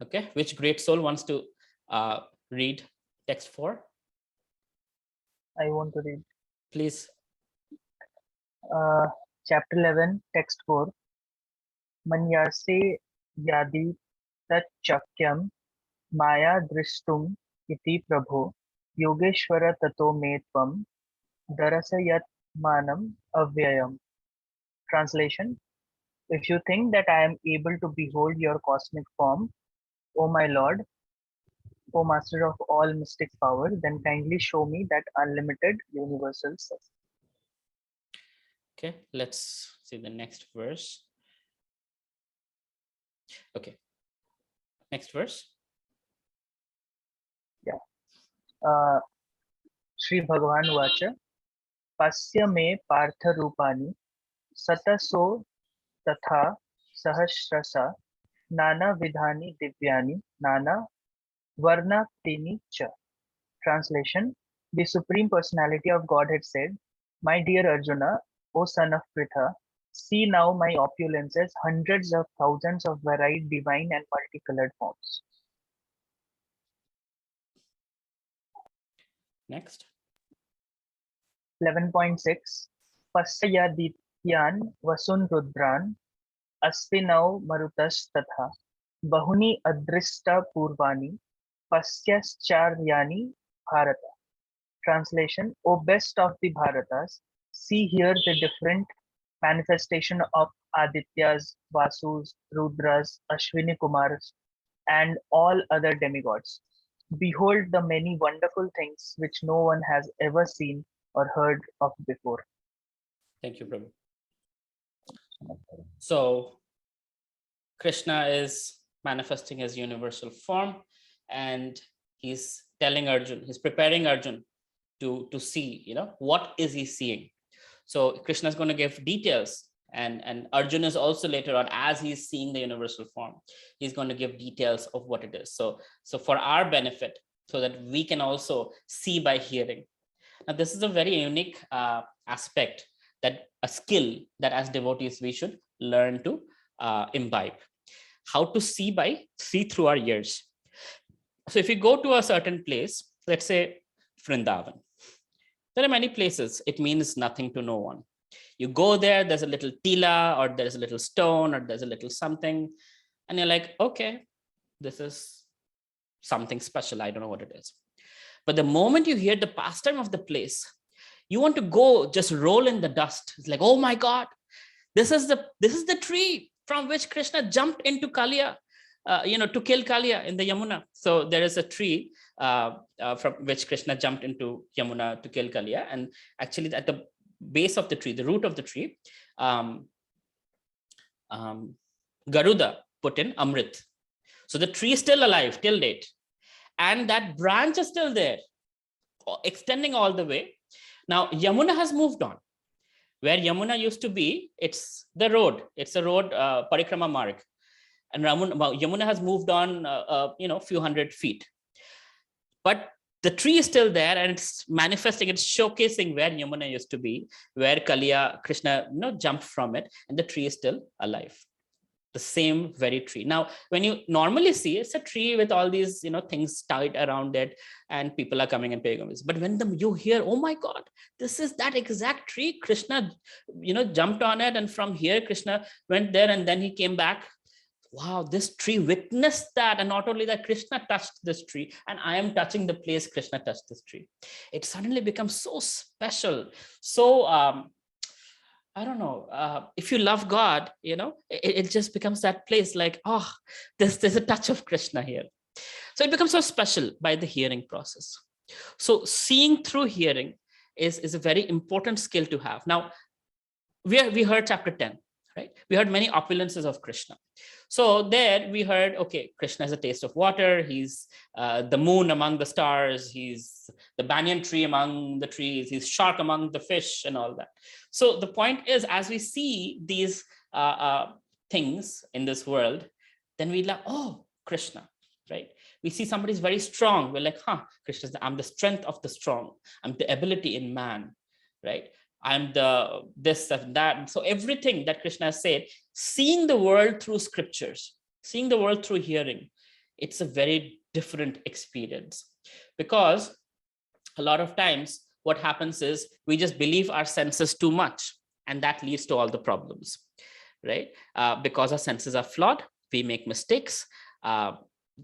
Okay, which great soul wants to read text 4? I want to read. Please. Chapter 11, text 4. Manyase yadi tachakyam maya drishtum iti prabho yogeshwara tato me tvam Darasayat manam avyayam. Translation: If you think that I am able to behold your cosmic form, O my Lord, O Master of all mystic power, then kindly show me that unlimited universal self. Okay, let's see the next verse. Okay, next verse. Shri Bhagavan Vacha Pasya me partha rupani sataso tatha sahasrasa nana vidhani divyani nana varnaktini cha. Translation: The Supreme Personality of Godhead said, My dear Arjuna, O son of Pritha, see now my opulences, hundreds of thousands of varied, divine and multicolored forms. Next. 11.6 Pasayadityan vasun rudran astinau marutas tatha bahuni adrista purvani pasyascharyanani bharata. Translation: O best of the Bharatas, see here the different manifestation of Adityas, Vasus, Rudras, Ashwini Kumars, and all other demigods. Behold the many wonderful things which no one has ever seen or heard of before. Thank you, Prabhu. So Krishna is manifesting his universal form, and he's telling Arjun, he's preparing Arjun to see, what is he seeing? So Krishna is going to give details, and Arjun is also later on, as he's seeing the universal form, he's going to give details of what it is. So for our benefit, so that we can also see by hearing. Now, this is a very unique aspect, that a skill that as devotees we should learn to imbibe. How to see through our ears. So if you go to a certain place, let's say Vrindavan, there are many places, it means nothing to no one. You go there, there's a little tila, or there's a little stone, or there's a little something, and you're like, okay, this is something special, I don't know what it is. But the moment you hear the pastime of the place, you want to go just roll in the dust. It's like, oh my God, this is the tree from which Krishna jumped into Kaliya, to kill Kaliya in the Yamuna. So there is a tree from which Krishna jumped into Yamuna to kill Kaliya, and actually at the base of the tree, the root of the tree, Garuda put in Amrit. So the tree is still alive till date, and that branch is still there, extending all the way. Now Yamuna has moved on. Where Yamuna used to be, it's the road. It's a road, Parikrama Marg. And Yamuna has moved on, few hundred feet. But the tree is still there, and it's manifesting, it's showcasing where Yamuna used to be, where Kaliya, Krishna, jumped from it, and the tree is still alive. The same very tree. Now, when you normally see, it's a tree with all these, things tied around it, and people are coming and paying homage. But when you hear, oh my God, this is that exact tree, Krishna, jumped on it, and from here Krishna went there, and then he came back. Wow, this tree witnessed that, and not only that, Krishna touched this tree, and I am touching the place Krishna touched this tree. It suddenly becomes so special, so I don't know, if you love God, it just becomes that place like, oh, there's a touch of Krishna here. So it becomes so special by the hearing process. So seeing through hearing is a very important skill to have. Now, we heard chapter 10, right? We heard many opulences of Krishna. So there we heard, okay, Krishna has a taste of water. He's the moon among the stars. He's the banyan tree among the trees. He's shark among the fish and all that. So the point is, as we see these things in this world, then we like, oh, Krishna, right? We see somebody's very strong. We're like, Krishna, I'm the strength of the strong. I'm the ability in man, right? I'm the this and that. And so everything that Krishna has said, seeing the world through scriptures, seeing the world through hearing, it's a very different experience. Because a lot of times what happens is we just believe our senses too much, and that leads to all the problems, right? Because our senses are flawed, we make mistakes.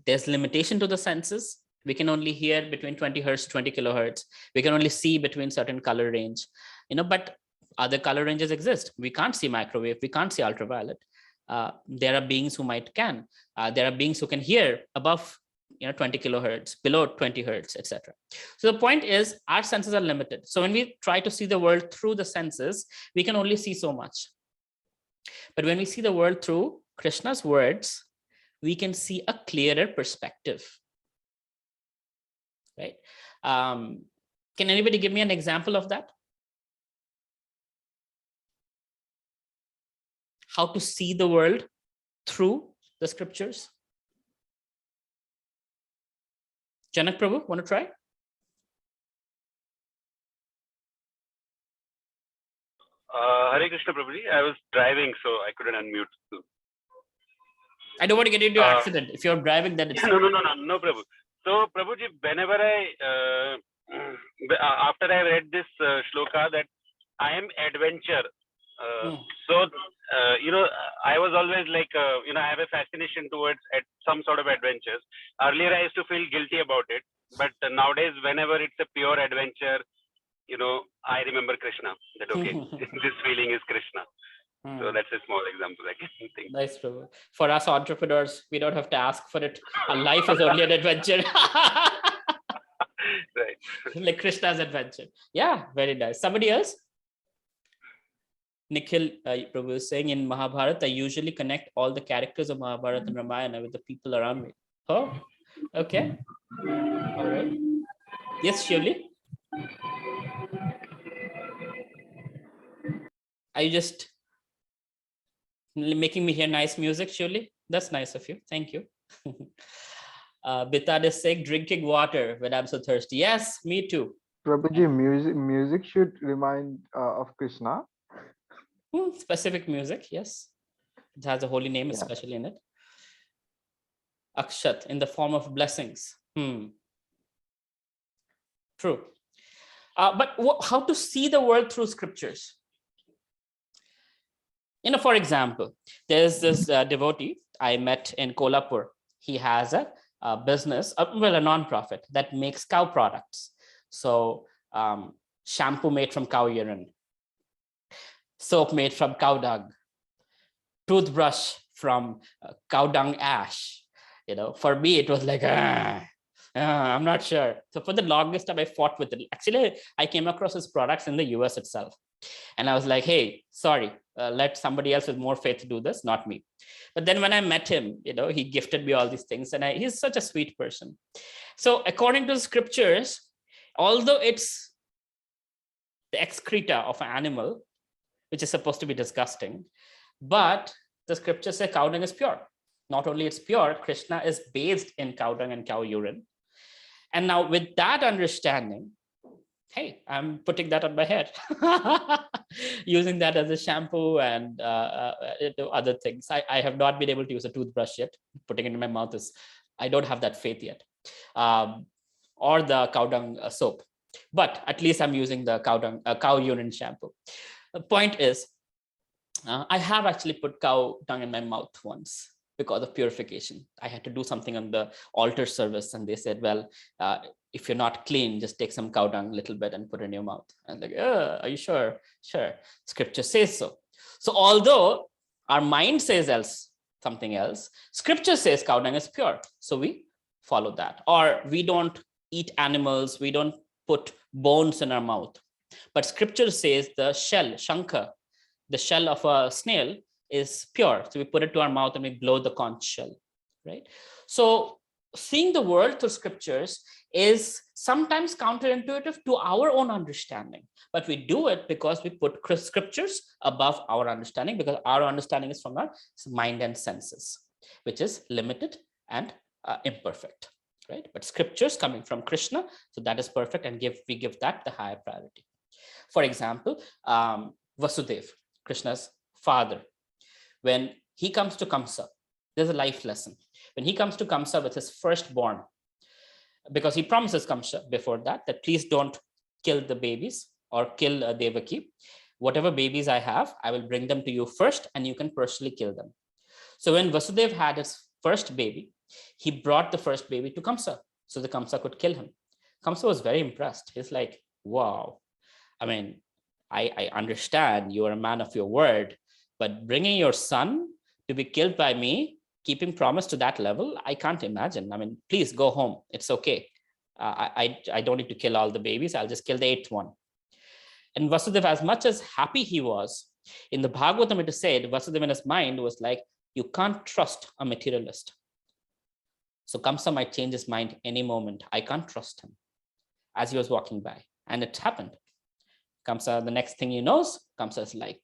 There's limitation to the senses. We can only hear between 20 hertz, 20 kilohertz. We can only see between certain color range, but other color ranges exist. We can't see microwave. We can't see ultraviolet. There are beings who can. There are beings who can hear above 20 kilohertz, below 20 hertz, etc. So the point is, our senses are limited. So when we try to see the world through the senses, we can only see so much. But when we see the world through Krishna's words, we can see a clearer perspective, right? Can anybody give me an example of that? How to see the world through the scriptures? Janak Prabhu, want to try? Hare Krishna Prabhuji, I was driving, so I couldn't unmute. I don't want to get into an accident. If you're driving, then it's... No, Prabhu. So, Prabhuji, whenever after I read this shloka that I am adventure, I was always like, I have a fascination towards some sort of adventures. Earlier, I used to feel guilty about it. But nowadays, whenever it's a pure adventure, I remember Krishna. That, okay, this feeling is Krishna. So that's a small example I can think. Nice, Prabhu. For us entrepreneurs, we don't have to ask for it. Our life is only an adventure. Right. Like Krishna's adventure. Yeah, very nice. Somebody else? Nikhil Prabhu is saying, in Mahabharata, I usually connect all the characters of Mahabharata and Ramayana with the people around me. Oh, okay. All right. Yes, Shivli? Are you just making me hear nice music, Shivli? That's nice of you. Thank you. Bitad is saying, drinking water when I'm so thirsty. Yes, me too. Prabhuji, music should remind of Krishna. Specific music, yes. It has a holy name, especially in it. Akshat, in the form of blessings. True. But how to see the world through scriptures? For example, there's this devotee I met in Kolkata. He has a business, a non-profit that makes cow products. So shampoo made from cow urine, soap made from cow dung, toothbrush from cow dung ash. For me, it was like, I'm not sure. So for the longest time, I fought with it. Actually, I came across his products in the US itself. And I was like, hey, sorry, let somebody else with more faith do this, not me. But then when I met him, he gifted me all these things, and he's such a sweet person. So according to the scriptures, although it's the excreta of an animal, which is supposed to be disgusting, but the scriptures say cow dung is pure. Not only it's pure, Krishna is bathed in cow dung and cow urine. And now with that understanding, hey, I'm putting that on my head, using that as a shampoo and other things. I have not been able to use a toothbrush yet. Putting it in my mouth I don't have that faith yet. Or the cow dung soap. But at least I'm using the cow urine shampoo. The point is, I have actually put cow dung in my mouth once because of purification. I had to do something on the altar service, and they said, well, if you're not clean, just take some cow dung a little bit and put it in your mouth. And like, are you sure? Sure. Scripture says so. So although our mind says something else, scripture says cow dung is pure. So we follow that. Or we don't eat animals. We don't put bones in our mouth. But scripture says the shell, shankha, the shell of a snail is pure. So we put it to our mouth and we blow the conch shell, right? So seeing the world through scriptures is sometimes counterintuitive to our own understanding, but we do it because we put scriptures above our understanding, because our understanding is from our mind and senses, which is limited and imperfect, right? But scriptures coming from Krishna, so that is perfect, and we give that the higher priority. For example, Vasudev, Krishna's father, when he comes to Kamsa, there's a life lesson. When he comes to Kamsa with his firstborn, because he promises Kamsa before that please don't kill the babies or kill Devaki. Whatever babies I have, I will bring them to you first, and you can personally kill them. So when Vasudev had his first baby, he brought the first baby to Kamsa. so the Kamsa could kill him. Kamsa was very impressed. He's like, wow, I mean, I understand you are a man of your word, but bringing your son to be killed by me, keeping promise to that level, I can't imagine. I mean, please go home. It's okay. I don't need to kill all the babies. I'll just kill the 8th one. And Vasudeva, as much as happy he was, in the Bhagavatam it is said, Vasudeva in his mind was like, you can't trust a materialist. So Kamsa might change his mind any moment. I can't trust him, as he was walking by. And it happened. Kamsa, the next thing he knows, Kamsa is like,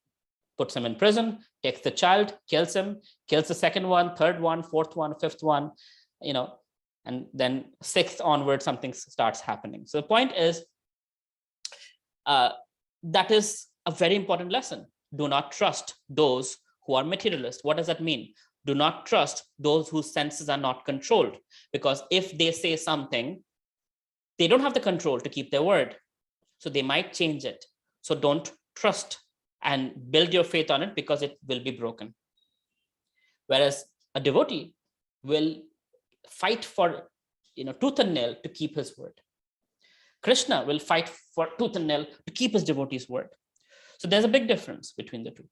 puts him in prison, takes the child, kills him, kills the 2nd one, 3rd one, 4th one, 5th one, and then 6th onward, something starts happening. So the point is, that is a very important lesson. Do not trust those who are materialist. What does that mean? Do not trust those whose senses are not controlled, because if they say something, they don't have the control to keep their word. So they might change it. So don't trust and build your faith on it, because it will be broken. Whereas a devotee will fight for tooth and nail to keep his word. Krishna will fight for tooth and nail to keep his devotee's word. So there's a big difference between the two.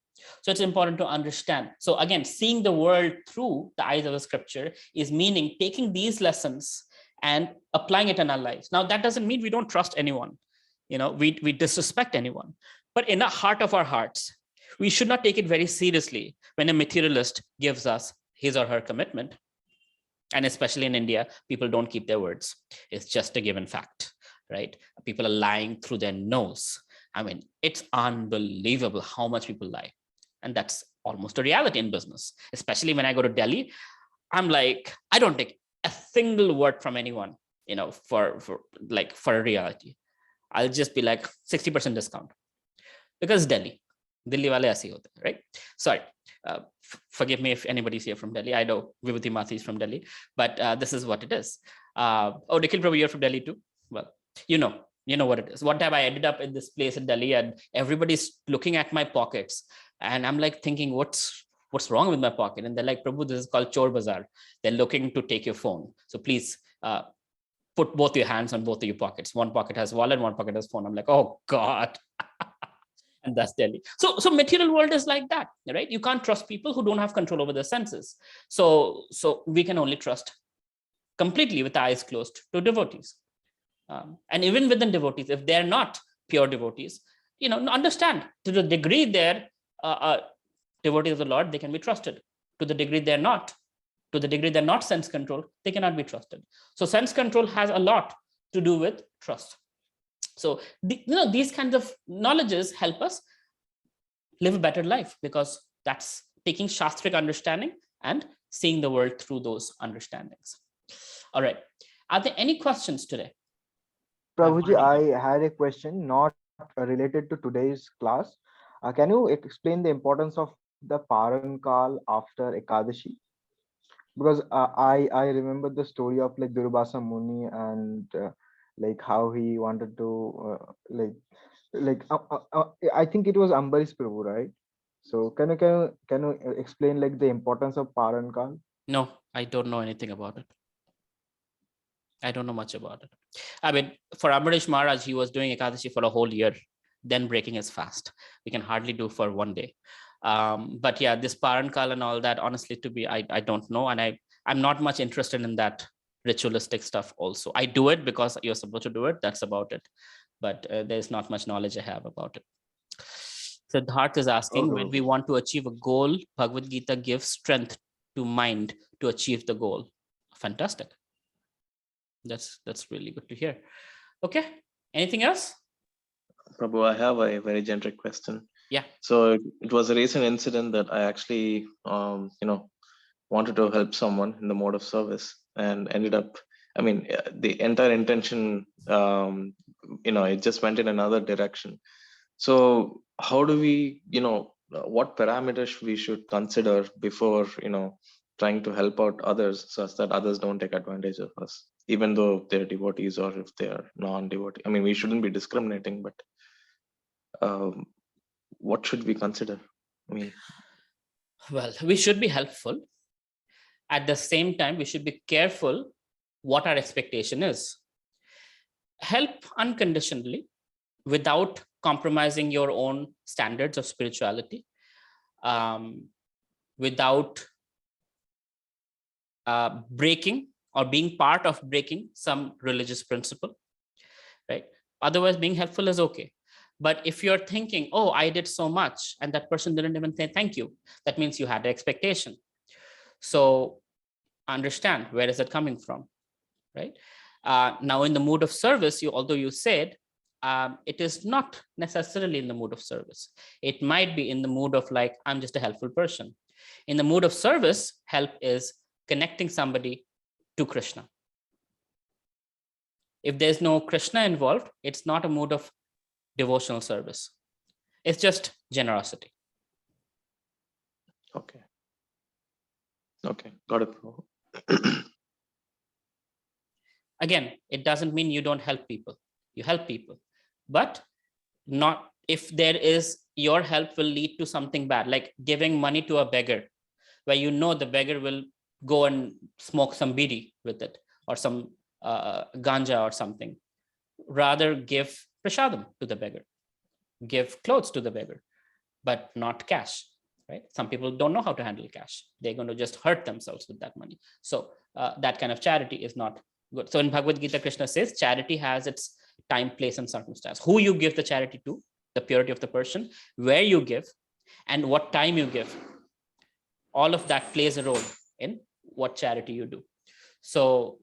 So it's important to understand. So again, seeing the world through the eyes of the scripture is meaning taking these lessons and applying it in our lives. Now, that doesn't mean we don't trust anyone. We disrespect anyone. But in the heart of our hearts, we should not take it very seriously when a materialist gives us his or her commitment. And especially in India, people don't keep their words. It's just a given fact, right? People are lying through their nose. I mean, it's unbelievable how much people lie. And that's almost a reality in business. Especially when I go to Delhi, I'm like, I don't take a single word from anyone, for a reality. I'll just be like 60% discount, because Delhi wale aise hote, right? Sorry, forgive me if anybody's here from Delhi. I know Vibhuti Mati is from Delhi, but this is what it is. Oh, Nikhil Prabhu, you're from Delhi too? Well, you know what it is. One time I ended up in this place in Delhi and everybody's looking at my pockets and I'm like thinking, what's wrong with my pocket? And they're like, Prabhu, this is called Chor Bazaar. They're looking to take your phone. So please put both your hands on both of your pockets. One pocket has wallet, one pocket has phone. I'm like, oh God. And that's Delhi. So material world is like that, right? You can't trust people who don't have control over their senses. So we can only trust completely with eyes closed to devotees. And even within devotees, if they're not pure devotees, understand to the degree they're devotees of the Lord, they can be trusted. To the degree they're not, sense control, they cannot be trusted. So sense control has a lot to do with trust. So these kinds of knowledges help us live a better life, because that's taking Shastric understanding and seeing the world through those understandings. All right. Are there any questions today? Prabhuji, I had a question not related to today's class. Can you explain the importance of the Parankal after Ekadashi? Because I remember the story of like Durvasa Muni and like how he wanted to I think it was Ambarish Prabhu, right? So can you explain like the importance of Parankal? No, I don't know anything about it. I don't know much about it. I mean, for Ambarish Maharaj, he was doing Ekadashi for a whole year, then breaking his fast. We can hardly do for one day. But yeah, this Parankal and all that, honestly, I don't know. And I'm not much interested in that ritualistic stuff also. I do it because you're supposed to do it. That's about it. But there's not much knowledge I have about it. Siddharth is asking, when we want to achieve a goal, Bhagavad Gita gives strength to mind to achieve the goal. Fantastic. That's really good to hear. Okay. Anything else? Prabhu, I have a very generic question. Yeah. So it was a recent incident that I actually, wanted to help someone in the mode of service and ended up, the entire intention, it just went in another direction. So how do we, what parameters we should consider before, trying to help out others such that others don't take advantage of us, even though they're devotees or if they're non-devotee? I mean, we shouldn't be discriminating, but what should we consider? Well, we should be helpful. At the same time, we should be careful what our expectation is. Help unconditionally without compromising your own standards of spirituality, without breaking or being part of breaking some religious principle, right? Otherwise, being helpful is okay. But if you're thinking, oh, I did so much and that person didn't even say thank you, that means you had an expectation. So understand, where is it coming from, right? Now, in the mood of service, although you said, it is not necessarily in the mood of service. It might be in the mood of like, I'm just a helpful person. In the mood of service, help is connecting somebody to Krishna. If there's no Krishna involved, it's not a mood of devotional service. It's just generosity. Okay. Okay, got it. Again, it doesn't mean you don't help people. You help people, but not if there is, your help will lead to something bad, like giving money to a beggar, where you know the beggar will go and smoke some bidi with it, or some ganja or something. Rather give prasadam to the beggar, give clothes to the beggar, but not cash, right? Some people don't know how to handle cash. They're going to just hurt themselves with that money. So that kind of charity is not good. So in Bhagavad Gita, Krishna says charity has its time, place, and circumstance. Who you give the charity to, the purity of the person, where you give, and what time you give. All of that plays a role in what charity you do. So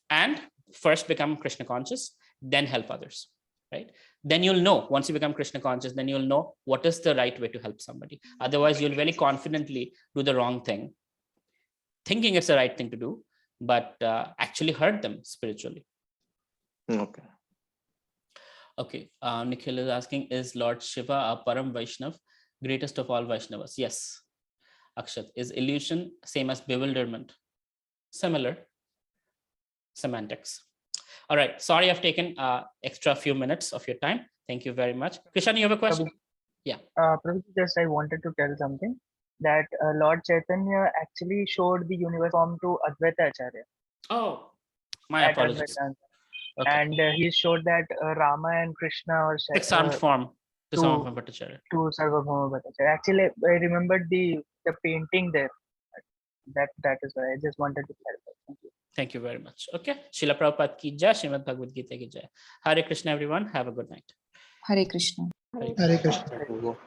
and first become Krishna conscious, then help others, right? Then you'll know, once you become Krishna conscious, then you'll know what is the right way to help somebody. Otherwise, you'll very confidently do the wrong thing, thinking it's the right thing to do, but actually hurt them spiritually. Okay. Okay, Nikhil is asking, is Lord Shiva a Param Vaishnav, greatest of all Vaishnavas? Yes. Akshat, is illusion same as bewilderment? Similar semantics. All right, sorry I've taken extra few minutes of your time. Thank you very much. Krishan, you have a question? Yeah. Prabhuji, just I wanted to tell something, that Lord Chaitanya actually showed the universe form to Advaita Acharya. Oh, my at apologies. Advaita. Okay. And he showed that Rama and Krishna are Six-armed form to Sarvabhauma Bhattacharya. To Sarvabhauma Bhattacharya. Actually, I remembered the painting there. That is why I just wanted to clarify. Thank you. Thank you very much. Okay. Srila Prabhupada ki jai, Srimad Bhagavad Gita ki jai. Hare Krishna, everyone. Have a good night. Hare Krishna. Hare Hare Krishna.